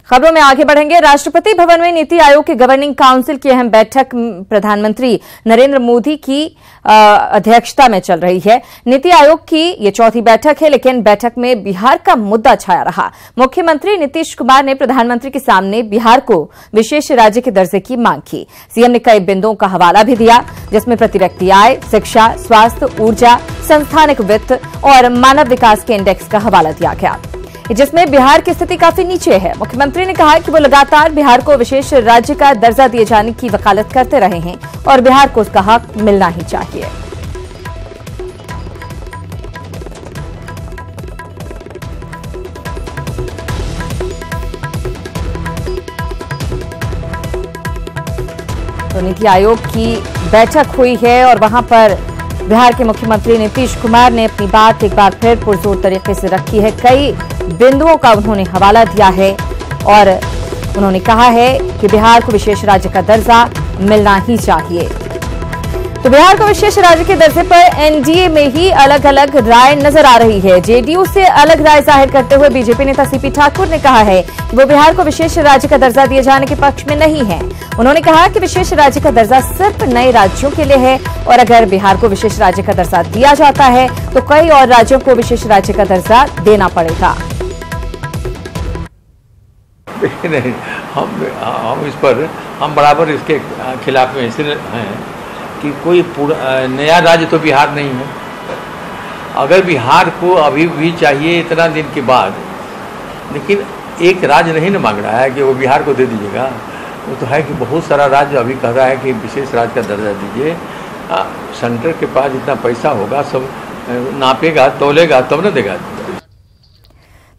खबरों में आगे बढ़ेंगे। राष्ट्रपति भवन में नीति आयोग के गवर्निंग काउंसिल की अहम बैठक प्रधानमंत्री नरेंद्र मोदी की अध्यक्षता में चल रही है। नीति आयोग की ये चौथी बैठक है, लेकिन बैठक में बिहार का मुद्दा छाया रहा। मुख्यमंत्री नीतीश कुमार ने प्रधानमंत्री के सामने बिहार को विशेष राज्य के दर्जे की मांग की। सीएम ने कई बिंदुओं का हवाला भी दिया, जिसमें प्रति व्यक्ति आय, शिक्षा, स्वास्थ्य, ऊर्जा, संस्थानिक वित्त और मानव विकास के इंडेक्स का हवाला दिया गया, जिसमें बिहार की स्थिति काफी नीचे है। मुख्यमंत्री ने कहा कि वो लगातार बिहार को विशेष राज्य का दर्जा दिए जाने की वकालत करते रहे हैं और बिहार को उसका हक मिलना ही चाहिए। तो नीति आयोग की बैठक हुई है और वहां पर बिहार के मुख्यमंत्री नीतीश कुमार ने अपनी बात एक बार फिर पुरजोर तरीके से रखी है। कई बिंदुओं का उन्होंने हवाला दिया है और उन्होंने कहा है कि बिहार को विशेष राज्य का दर्जा मिलना ही चाहिए। तो बिहार को विशेष राज्य के दर्जे पर एनडीए में ही अलग अलग राय नजर आ रही है। जेडीयू से अलग राय जाहिर करते हुए बीजेपी नेता सीपी ठाकुर ने कहा है कि वो बिहार को विशेष राज्य का दर्जा दिए जाने के पक्ष में नहीं है। उन्होंने कहा कि विशेष राज्य का दर्जा सिर्फ नए राज्यों के लिए है और अगर बिहार को विशेष राज्य का दर्जा दिया जाता है तो कई और राज्यों को विशेष राज्य का दर्जा देना पड़ेगा। नहीं, हम इस पर हम बराबर इसके खिलाफ में इसलिए हैं कि कोई नया राज्य तो बिहार नहीं है। अगर बिहार को अभी भी चाहिए इतना दिन के बाद, लेकिन एक राज्य नहीं ना मांग रहा है कि वो बिहार को दे दीजिएगा। वो तो है कि बहुत सारा राज्य अभी कह रहा है कि विशेष राज्य का दर्जा दीजिए। सेंटर के पास जितना पैसा होगा सब नापेगा, तौलेगा तब न देगा।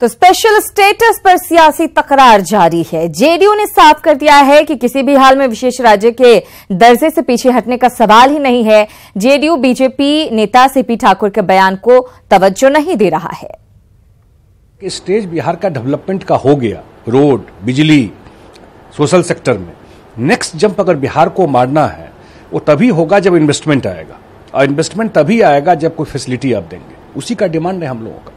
तो स्पेशल स्टेटस पर सियासी तकरार जारी है। जेडीयू ने साफ कर दिया है कि किसी भी हाल में विशेष राज्य के दर्जे से पीछे हटने का सवाल ही नहीं है। जेडीयू बीजेपी नेता सीपी ठाकुर के बयान को तवज्जो नहीं दे रहा है। स्टेज बिहार का डेवलपमेंट का हो गया, रोड, बिजली, सोशल सेक्टर में नेक्स्ट जंप अगर बिहार को मारना है वो तभी होगा जब इन्वेस्टमेंट आएगा, और इन्वेस्टमेंट तभी आएगा जब कोई फैसिलिटी आप देंगे। उसी का डिमांड है हम लोगों का।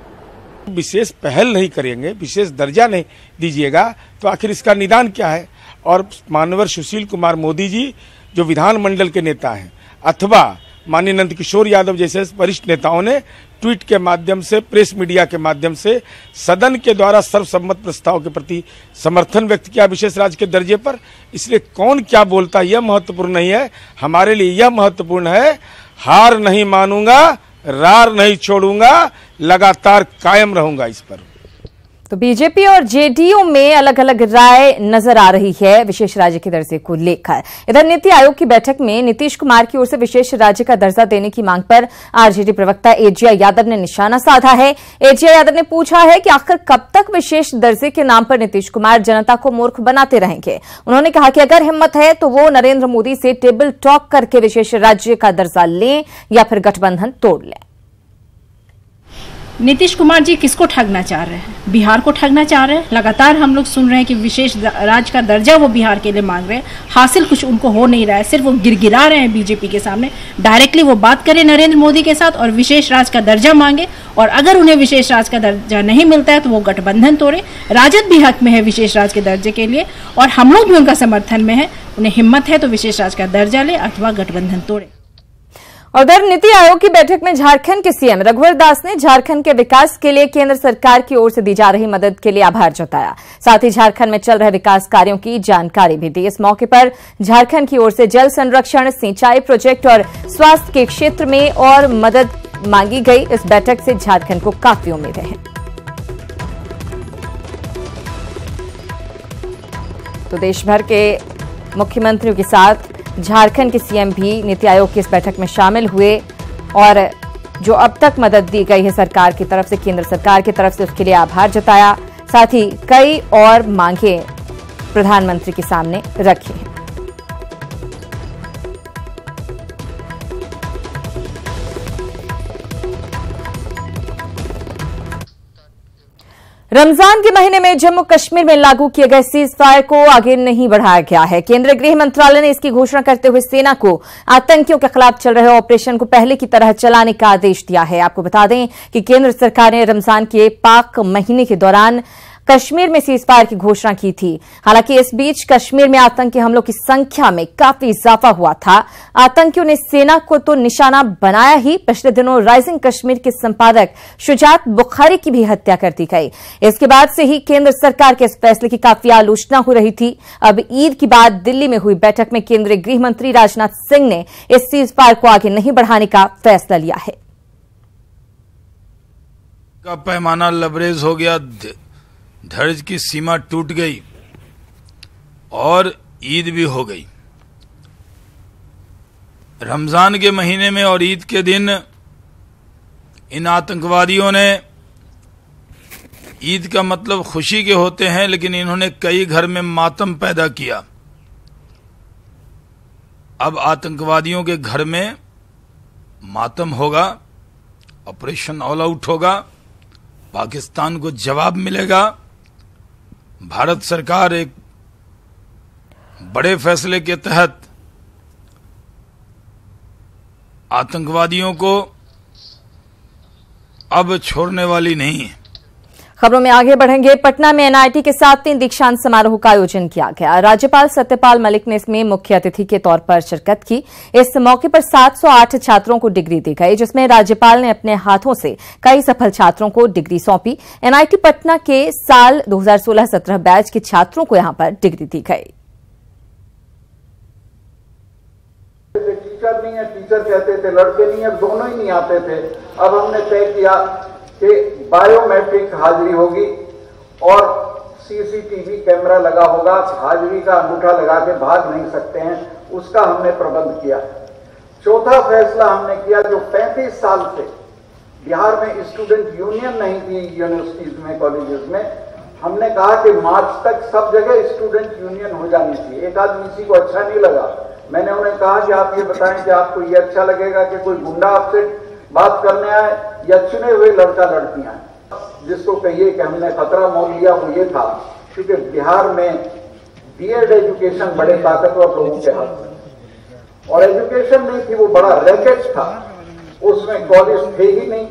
विशेष पहल नहीं करेंगे, विशेष दर्जा नहीं दीजिएगा तो आखिर इसका निदान क्या है। और माननीय सुशील कुमार मोदी जी जो विधानमंडल के नेता हैं, अथवा माननीय नंद किशोर यादव जैसे वरिष्ठ नेताओं ने ट्वीट के माध्यम से, प्रेस मीडिया के माध्यम से सदन के द्वारा सर्वसम्मत प्रस्ताव के प्रति समर्थन व्यक्त किया विशेष राज्य के दर्जे पर। इसलिए कौन क्या बोलता है यह महत्वपूर्ण नहीं है, हमारे लिए यह महत्वपूर्ण है हार नहीं मानूंगा, रार नहीं छोड़ूंगा, लगातार कायम रहूंगा इस पर। तो बीजेपी और जेडीयू में अलग अलग राय नजर आ रही है विशेष राज्य के दर्जे को लेकर। इधर नीति आयोग की बैठक में नीतीश कुमार की ओर से विशेष राज्य का दर्जा देने की मांग पर आरजेडी प्रवक्ता एजीआई यादव ने निशाना साधा है। एजीआई यादव ने पूछा है कि आखिर कब तक विशेष दर्जे के नाम पर नीतीश कुमार जनता को मूर्ख बनाते रहेंगे। उन्होंने कहा कि अगर हिम्मत है तो वो नरेंद्र मोदी से टेबल टॉक करके विशेष राज्य का दर्जा लें या फिर गठबंधन तोड़ लें। नीतीश कुमार जी किसको ठगना चाह रहे हैं? बिहार को ठगना चाह रहे हैं। लगातार हम लोग सुन रहे हैं कि विशेष राज्य का दर्जा वो बिहार के लिए मांग रहे हैं। हासिल कुछ उनको हो नहीं रहा है, सिर्फ वो गिरगिरा रहे हैं बीजेपी के सामने। डायरेक्टली वो बात करें नरेंद्र मोदी के साथ और विशेष राज्य का दर्जा मांगे, और अगर उन्हें विशेष राज्य का दर्जा नहीं मिलता है तो वो गठबंधन तोड़े। राजद भी हक में है विशेष राज्य के दर्जे के लिए और हम लोग भी उनका समर्थन में है। उन्हें हिम्मत है तो विशेष राज्य का दर्जा ले अथवा गठबंधन तोड़े। उधर नीति आयोग की बैठक में झारखंड के सीएम रघुवर दास ने झारखंड के विकास के लिए केंद्र सरकार की ओर से दी जा रही मदद के लिए आभार जताया। साथ ही झारखंड में चल रहे विकास कार्यों की जानकारी भी दी। इस मौके पर झारखंड की ओर से जल संरक्षण, सिंचाई प्रोजेक्ट और स्वास्थ्य के क्षेत्र में और मदद मांगी गई। इस बैठक से झारखंड को काफी उम्मीदें हैं। तो देश भर के मुख्यमंत्रियों के साथ झारखंड के सीएम भी नीति आयोग की इस बैठक में शामिल हुए और जो अब तक मदद दी गई है सरकार की तरफ से, केंद्र सरकार की तरफ से, उसके लिए आभार जताया। साथ ही कई और मांगे प्रधानमंत्री के सामने रखी हैं। रमजान के महीने में जम्मू कश्मीर में लागू किए गए सीज फायर को आगे नहीं बढ़ाया गया है। केंद्रीय गृह मंत्रालय ने इसकी घोषणा करते हुए सेना को आतंकियों के खिलाफ चल रहे ऑपरेशन को पहले की तरह चलाने का आदेश दिया है। आपको बता दें कि केंद्र सरकार ने रमजान के पाक महीने के दौरान कश्मीर में सीजफायर की घोषणा की थी। हालांकि इस बीच कश्मीर में आतंकी हमलों की संख्या में काफी इजाफा हुआ था। आतंकियों ने सेना को तो निशाना बनाया ही, पिछले दिनों राइजिंग कश्मीर के संपादक शुजात बुखारी की भी हत्या कर दी गई। इसके बाद से ही केंद्र सरकार के इस फैसले की काफी आलोचना हो रही थी। अब ईद के बाद दिल्ली में हुई बैठक में केंद्रीय गृह मंत्री राजनाथ सिंह ने इस सीजफायर को आगे नहीं बढ़ाने का फैसला लिया है। का पैमाना लबरेज हो गया, धैर्य की सीमा टूट गई और ईद भी हो गई। रमजान के महीने में और ईद के दिन इन आतंकवादियों ने, ईद का मतलब खुशी के होते हैं, लेकिन इन्होंने कई घर में मातम पैदा किया। अब आतंकवादियों के घर में मातम होगा, ऑपरेशन ऑल आउट होगा, पाकिस्तान को जवाब मिलेगा। भारत सरकार एक बड़े फैसले के तहत आतंकवादियों को अब छोड़ने वाली नहीं है। खबरों में आगे बढ़ेंगे। पटना में एनआईटी के 7वें दीक्षांत समारोह का आयोजन किया गया। राज्यपाल सत्यपाल मलिक ने इसमें मुख्य अतिथि के तौर पर शिरकत की। इस मौके पर 708 छात्रों को डिग्री दी गई, जिसमें राज्यपाल ने अपने हाथों से कई सफल छात्रों को डिग्री सौंपी। एनआईटी पटना के साल 2016-17 बैच के छात्रों को यहां पर डिग्री दी गई। टीचर नहीं है, टीचर कहते थे, लड़के नहीं है, दोनों ही नहीं आते थे। अब हमने तय किया कि बायोमेट्रिक हाजिरी होगी और सीसीटीवी कैमरा लगा होगा, हाजिरी का अंगूठा लगा के भाग नहीं सकते हैं, उसका हमने प्रबंध किया। चौथा फैसला हमने किया, जो 35 साल से बिहार में स्टूडेंट यूनियन नहीं थी यूनिवर्सिटीज में, कॉलेजेस में, हमने कहा कि मार्च तक सब जगह स्टूडेंट यूनियन हो जानी चाहिए। एक आदमी किसी को अच्छा नहीं लगा, मैंने उन्हें कहा कि आप ये बताएं कि आपको ये अच्छा लगेगा कि कोई गुंडा आपसे बात करने आए या चुने हुए लड़का लड़कियां। जिसको कहिए कि हमने खतरा मोल लिया वो ये था, क्योंकि बिहार में बीएड एजुकेशन बड़े ताकतवर लोगों के हाथ में, और एजुकेशन नहीं थी, वो बड़ा रैकेट था, उसमें कॉलेज थे ही नहीं।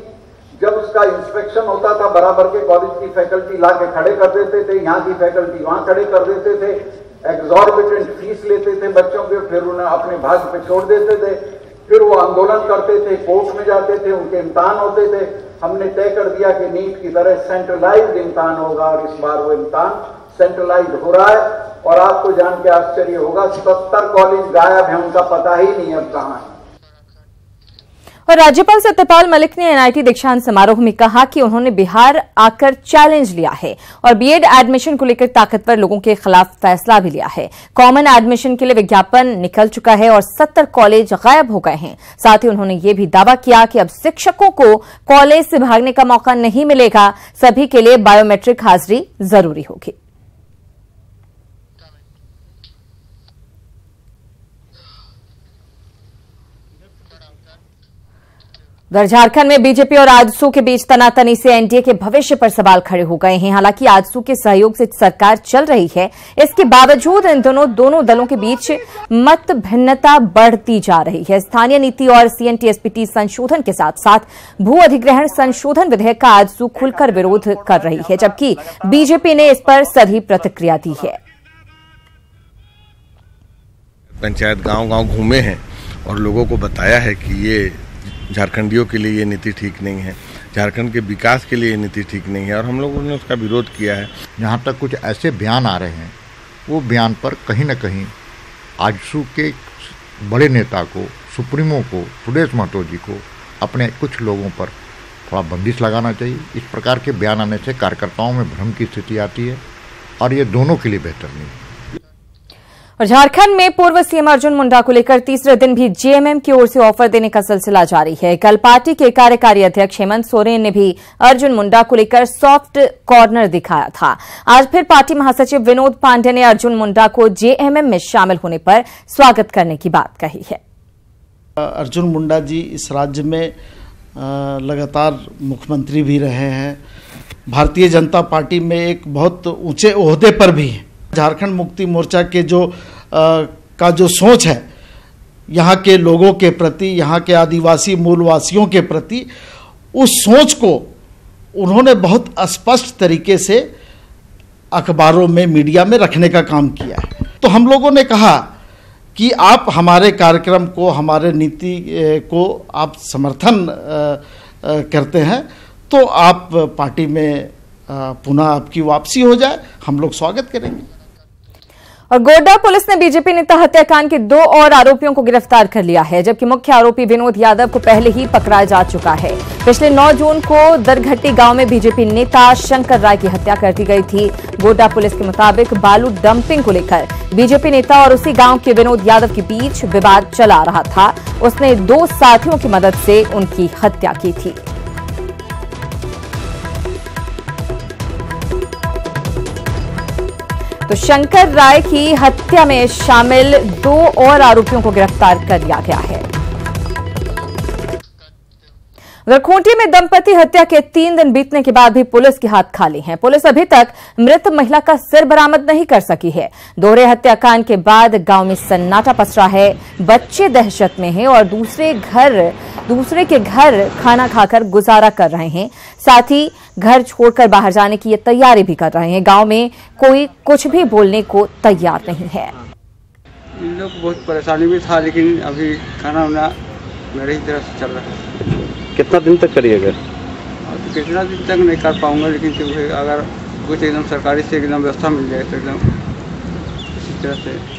जब उसका इंस्पेक्शन होता था, बराबर के कॉलेज की फैकल्टी ला के खड़े कर देते थे, यहाँ की फैकल्टी वहां खड़े कर देते थे, एग्जॉर्बिटेंट फीस लेते थे बच्चों के, फिर उन्हें अपने भाग्य पे छोड़ देते थे, फिर वो आंदोलन करते थे, कोर्ट में जाते थे, उनके इम्तिहान होते थे। हमने तय कर दिया कि नीट की तरह सेंट्रलाइज्ड इम्तिहान होगा, और इस बार वो इम्तिहान सेंट्रलाइज्ड हो रहा है। और आपको जान के आश्चर्य होगा, 70 कॉलेज गायब हैं, उनका पता ही नहीं अब कहां है। और राज्यपाल सत्यपाल मलिक ने एनआईटी दीक्षांत समारोह में कहा कि उन्होंने बिहार आकर चैलेंज लिया है और बीएड एडमिशन को लेकर ताकतवर लोगों के खिलाफ फैसला भी लिया है। कॉमन एडमिशन के लिए विज्ञापन निकल चुका है और 70 कॉलेज गायब हो गए हैं। साथ ही उन्होंने ये भी दावा किया कि अब शिक्षकों को कॉलेज से भागने का मौका नहीं मिलेगा, सभी के लिए बायोमेट्रिक हाजिरी जरूरी होगी। उधर झारखंड में बीजेपी और आजसू के बीच तनातनी से एनडीए के भविष्य पर सवाल खड़े हो गए हैं। हालांकि आजसू के सहयोग से सरकार चल रही है, इसके बावजूद इन दोनों दलों के बीच मत भिन्नता बढ़ती जा रही है। स्थानीय नीति और सीएनटीएसपीटी संशोधन के साथ साथ भू अधिग्रहण संशोधन विधेयक का आजसू खुलकर विरोध कर रही है, जबकि बीजेपी ने इस पर सधी प्रतिक्रिया दी है। पंचायत गांव-गांव घूमे हैं और लोगों को बताया है कि ये झारखंडियों के लिए ये नीति ठीक नहीं है, झारखंड के विकास के लिए ये नीति ठीक नहीं है, और हम लोगों ने उसका विरोध किया है। यहाँ तक कुछ ऐसे बयान आ रहे हैं, वो बयान पर कहीं न कहीं आजसू के बड़े नेता को, सुप्रीमो को, सुदेश महतो जी को, अपने कुछ लोगों पर थोड़ा बंदिश लगाना चाहिए। इस प्रकार के बयान आने से कार्यकर्ताओं में भ्रम की स्थिति आती है और ये दोनों के लिए बेहतर नहीं है। और झारखंड में पूर्व सीएम अर्जुन मुंडा को लेकर तीसरे दिन भी जेएमएम की ओर से ऑफर देने का सिलसिला जारी है। कल पार्टी के कार्यकारी अध्यक्ष हेमंत सोरेन ने भी अर्जुन मुंडा को लेकर सॉफ्ट कॉर्नर दिखाया था। आज फिर पार्टी महासचिव विनोद पांडे ने अर्जुन मुंडा को जेएमएम में शामिल होने पर स्वागत करने की बात कही है। अर्जुन मुंडा जी इस राज्य में लगातार मुख्यमंत्री भी रहे हैं, भारतीय जनता पार्टी में एक बहुत ऊंचे ओहदे पर भी हैं। झारखंड मुक्ति मोर्चा के जो सोच है यहाँ के लोगों के प्रति, यहाँ के आदिवासी मूलवासियों के प्रति, उस सोच को उन्होंने बहुत स्पष्ट तरीके से अखबारों में, मीडिया में रखने का काम किया है। तो हम लोगों ने कहा कि आप हमारे कार्यक्रम को, हमारे नीति को आप समर्थन करते हैं तो आप पार्टी में पुनः आपकी वापसी हो जाए, हम लोग स्वागत करेंगे। और गोड्डा पुलिस ने बीजेपी नेता हत्याकांड के 2 और आरोपियों को गिरफ्तार कर लिया है, जबकि मुख्य आरोपी विनोद यादव को पहले ही पकड़ा जा चुका है। पिछले 9 जून को दरघट्टी गांव में बीजेपी नेता शंकर राय की हत्या कर दी गई थी। गोड्डा पुलिस के मुताबिक बालू डंपिंग को लेकर बीजेपी नेता और उसी गांव के विनोद यादव के बीच विवाद चला रहा था। उसने 2 साथियों की मदद से उनकी हत्या की थी। तो शंकर राय की हत्या में शामिल 2 और आरोपियों को गिरफ्तार कर लिया गया है। उधर खूंटी में दंपति हत्या के 3 दिन बीतने के बाद भी पुलिस के हाथ खाली हैं। पुलिस अभी तक मृत महिला का सिर बरामद नहीं कर सकी है। दोहरे हत्याकांड के बाद गांव में सन्नाटा पसरा है। बच्चे दहशत में हैं और दूसरे के घर खाना खाकर गुजारा कर रहे हैं। साथ ही घर छोड़कर बाहर जाने की ये तैयारी भी कर रहे हैं। गांव में कोई कुछ भी बोलने को तैयार नहीं है। इन लोग बहुत परेशानी में था, लेकिन अभी खाना वाना मेरे ही तरफ से चल रहा है। कितना दिन तक करिएगा? तो कितना दिन तक नहीं कर पाऊंगा, लेकिन अगर कुछ एकदम सरकारी से एकदम व्यवस्था मिल जाए तो एकदम इसी तरह से।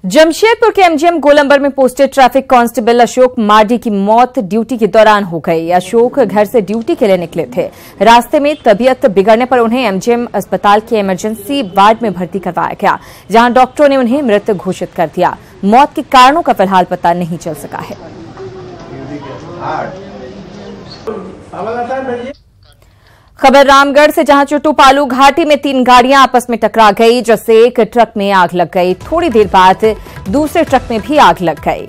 जमशेदपुर के एमजीएम गोलंबर में posted traffic constable Ashok Mardi की मौत ड्यूटी के दौरान हो गई। अशोक घर से ड्यूटी के लिए निकले थे। रास्ते में तबीयत बिगड़ने पर उन्हें एमजीएम अस्पताल के इमरजेंसी वार्ड में भर्ती करवाया गया, जहां डॉक्टरों ने उन्हें मृत घोषित कर दिया। मौत के कारणों का फिलहाल पता नहीं चल सका है। खबर रामगढ़ से, जहां चुटूपालू घाटी में 3 गाड़ियां आपस में टकरा गई, जिससे एक ट्रक में आग लग गई। थोड़ी देर बाद दूसरे ट्रक में भी आग लग गई।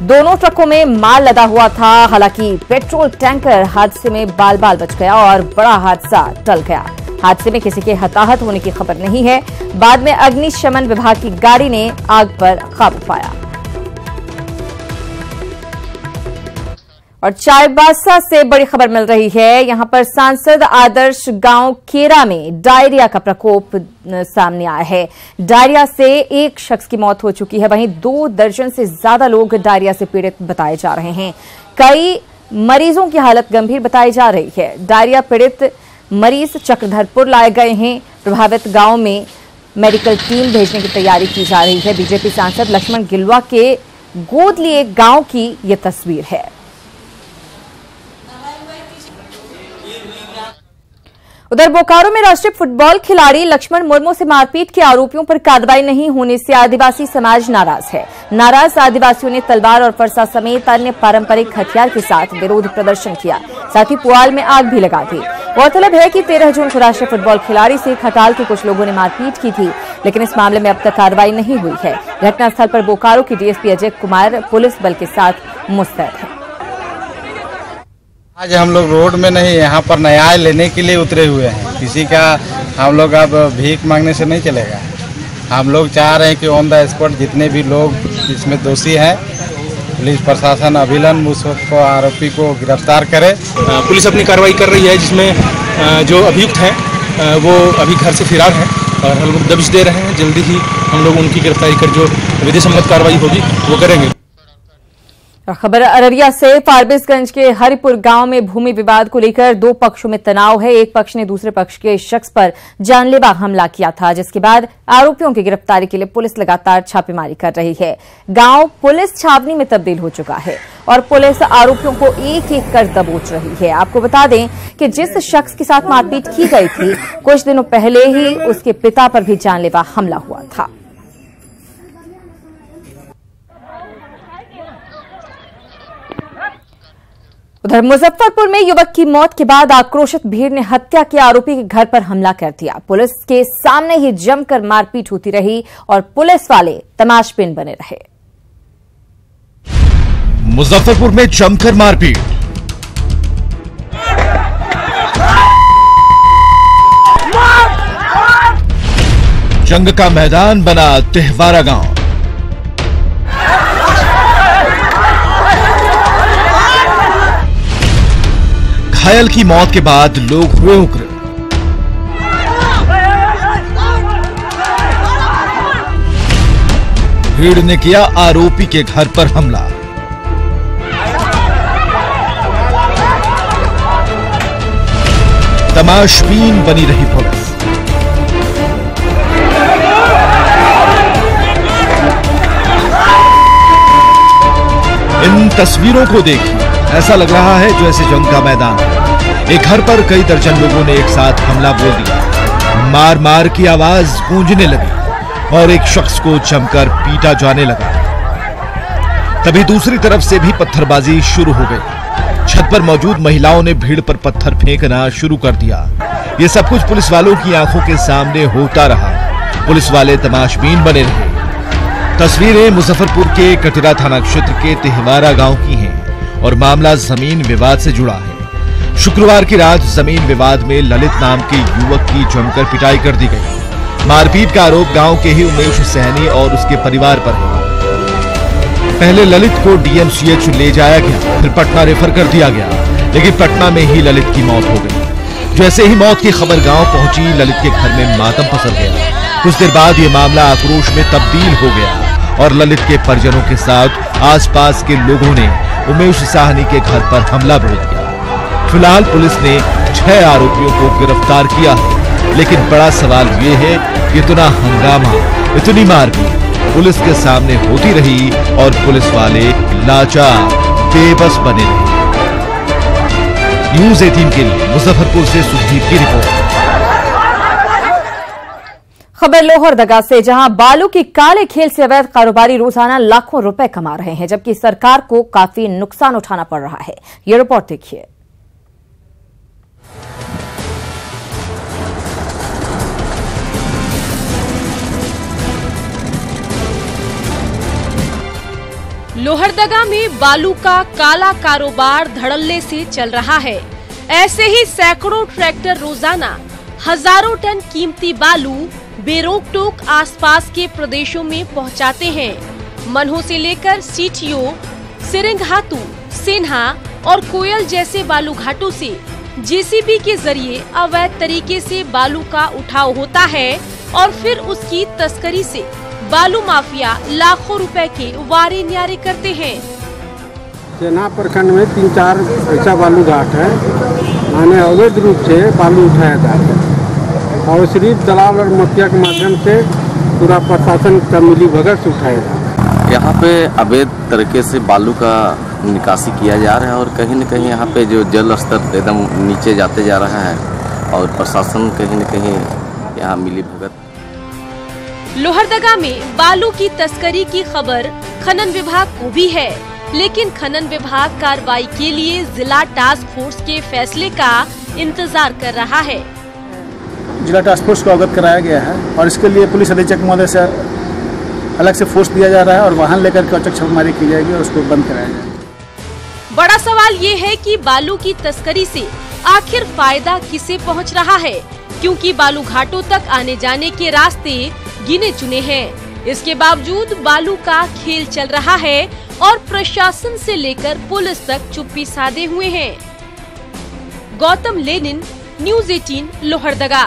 दोनों ट्रकों में माल लदा हुआ था। हालांकि पेट्रोल टैंकर हादसे में बाल बाल बच गया और बड़ा हादसा टल गया। हादसे में किसी के हताहत होने की खबर नहीं है। बाद में अग्निशमन विभाग की गाड़ी ने आग पर काबू पाया। और चाईबासा से बड़ी खबर मिल रही है। यहां पर सांसद आदर्श गांव केरा में डायरिया का प्रकोप सामने आया है। डायरिया से एक शख्स की मौत हो चुकी है, वहीं 2 दर्जन से ज्यादा लोग डायरिया से पीड़ित बताए जा रहे हैं। कई मरीजों की हालत गंभीर बताई जा रही है। डायरिया पीड़ित मरीज चक्रधरपुर लाए गए हैं। प्रभावित गांव में मेडिकल टीम भेजने की तैयारी की जा रही है। बीजेपी सांसद लक्ष्मण गिलुआ के गोद लिए गांव की ये तस्वीर है। उधर बोकारो में राष्ट्रीय फुटबॉल खिलाड़ी लक्ष्मण मुर्मू से मारपीट के आरोपियों पर कार्रवाई नहीं होने से आदिवासी समाज नाराज है। नाराज आदिवासियों ने तलवार और फरसा समेत अन्य पारंपरिक हथियार के साथ विरोध प्रदर्शन किया। साथ ही पुआल में आग भी लगा दी। गौरतलब है कि 13 जून को राष्ट्रीय फुटबॉल खिलाड़ी से खटाल के कुछ लोगों ने मारपीट की थी, लेकिन इस मामले में अब तक कार्रवाई नहीं हुई है। घटनास्थल पर बोकारो की डीएसपी अजय कुमार पुलिस बल के साथ मुस्तैद है। आज हम लोग रोड में नहीं, यहाँ पर न्याय लेने के लिए उतरे हुए हैं। किसी का हम लोग अब भीख मांगने से नहीं चलेगा। हम लोग चाह रहे हैं कि ऑन द स्पॉट जितने भी लोग इसमें दोषी हैं, पुलिस प्रशासन अभिलंब उसको आरोपी को गिरफ्तार करे। पुलिस अपनी कार्रवाई कर रही है, जिसमें जो अभियुक्त हैं वो अभी घर से फरार हैं और हम लोग दबिश दे रहे हैं। जल्दी ही हम लोग उनकी गिरफ्तारी कर जो विधि सम्मत कार्रवाई होगी वो करेंगे। खबर अररिया से, फारबिसगंज के हरिपुर गांव में भूमि विवाद को लेकर 2 पक्षों में तनाव है। एक पक्ष ने दूसरे पक्ष के शख्स पर जानलेवा हमला किया था, जिसके बाद आरोपियों की गिरफ्तारी के लिए पुलिस लगातार छापेमारी कर रही है। गांव पुलिस छावनी में तब्दील हो चुका है और पुलिस आरोपियों को एक-एक कर दबोच रही है। आपको बता दें कि जिस शख्स के साथ मारपीट की गई थी, कुछ दिनों पहले ही उसके पिता पर भी जानलेवा हमला हुआ था। उधर मुजफ्फरपुर में युवक की मौत के बाद आक्रोशित भीड़ ने हत्या के आरोपी के घर पर हमला कर दिया। पुलिस के सामने ही जमकर मारपीट होती रही और पुलिस वाले तमाशबीन बने रहे। मुजफ्फरपुर में जमकर मारपीट, जंग का मैदान बना तिहवारा गांव। घायल की मौत के बाद लोग हुए उग्र। भीड़ ने किया आरोपी के घर पर हमला। तमाशबीन बनी रही पुलिस। इन तस्वीरों को देखिए, ऐसा लग रहा है जैसे जंग का मैदान। एक घर पर कई दर्जन लोगों ने एक साथ हमला बोल दिया। मार मार की आवाज गूंजने लगी और एक शख्स को जमकर पीटा जाने लगा। तभी दूसरी तरफ से भी पत्थरबाजी शुरू हो गई। छत पर मौजूद महिलाओं ने भीड़ पर पत्थर फेंकना शुरू कर दिया। ये सब कुछ पुलिस वालों की आंखों के सामने होता रहा। पुलिस वाले तमाशबीन बने रहे। तस्वीरें मुजफ्फरपुर के कटरा थाना क्षेत्र के तिहवारा गांव की हैं और मामला जमीन विवाद से जुड़ा है। शुक्रवार की रात जमीन विवाद में ललित नाम के युवक की जमकर पिटाई कर दी गई। मारपीट का आरोप गांव के ही उमेश सहनी और उसके परिवार पर है। पहले ललित को डीएमसीएच ले जाया गया, फिर पटना रेफर कर दिया गया, लेकिन पटना में ही ललित की मौत हो गई। जैसे ही मौत की खबर गांव पहुंची, ललित के घर में मातम पसर गया। कुछ देर बाद ये मामला आक्रोश में तब्दील हो गया और ललित के परिजनों के साथ आसपास के लोगों ने उमेश साहनी के घर पर हमला बोल दिया। फिलहाल पुलिस ने 6 आरोपियों को गिरफ्तार किया है, लेकिन बड़ा सवाल ये है कि इतना हंगामा, इतनी मारपीट पुलिस के सामने होती रही और पुलिस वाले लाचार, बेबस बने रहे। न्यूज़ 18 के लिए मुजफ्फरपुर से सुदीप की रिपोर्ट। खबर लोहरदगा से, जहां बालू की काले खेल से अवैध कारोबारी रोजाना लाखों रुपए कमा रहे हैं, जबकि सरकार को काफी नुकसान उठाना पड़ रहा है। ये रिपोर्ट देखिए। लोहरदगा में बालू का काला कारोबार धड़ल्ले से चल रहा है। ऐसे ही सैकड़ों ट्रैक्टर रोजाना हजारों टन कीमती बालू बेरोक टोक आसपास के प्रदेशों में पहुंचाते हैं। मनहो से लेकर सीटियो, सिरिंघातू, सेन्हा और कोयल जैसे बालू घाटों से जेसीबी के जरिए अवैध तरीके से बालू का उठाव होता है और फिर उसकी तस्करी से बालू माफिया लाखों रुपए के वारे न्यारे करते हैं। सेन्हा प्रखंड में 3-4 ऐसा बालू घाट है, माने अवैध रूप से बालू उठाया जाता है और सिर्फ दलाल और माफिया के माध्यम से पूरा प्रशासन का मिली भगत से उठाया जाता है। यहाँ पे अवैध तरीके से बालू का निकासी किया जा रहा है और कहीं न कहीं यहाँ पे जो जल स्तर एकदम नीचे जाते जा रहा है और प्रशासन कहीं न कहीं यहाँ मिली भगत। लोहरदगा में बालू की तस्करी की खबर खनन विभाग को भी है, लेकिन खनन विभाग कार्रवाई के लिए जिला टास्क फोर्स के फैसले का इंतजार कर रहा है। जिला टास्क फोर्स को अवगत कराया गया है और इसके लिए पुलिस अधीक्षक महोदय से अलग से फोर्स दिया जा रहा है और वाहन लेकर के औचक छापेमारी की जाएगी और उसको बंद कराया जाएगा। बड़ा सवाल ये है कि बालू की तस्करी से आखिर फायदा किसे पहुंच रहा है, क्योंकि बालू घाटों तक आने जाने के रास्ते गिने चुने हैं। इसके बावजूद बालू का खेल चल रहा है और प्रशासन से लेकर पुलिस तक चुप्पी साधे हुए हैं। Gautam Lenin, news 18 Lohardaga.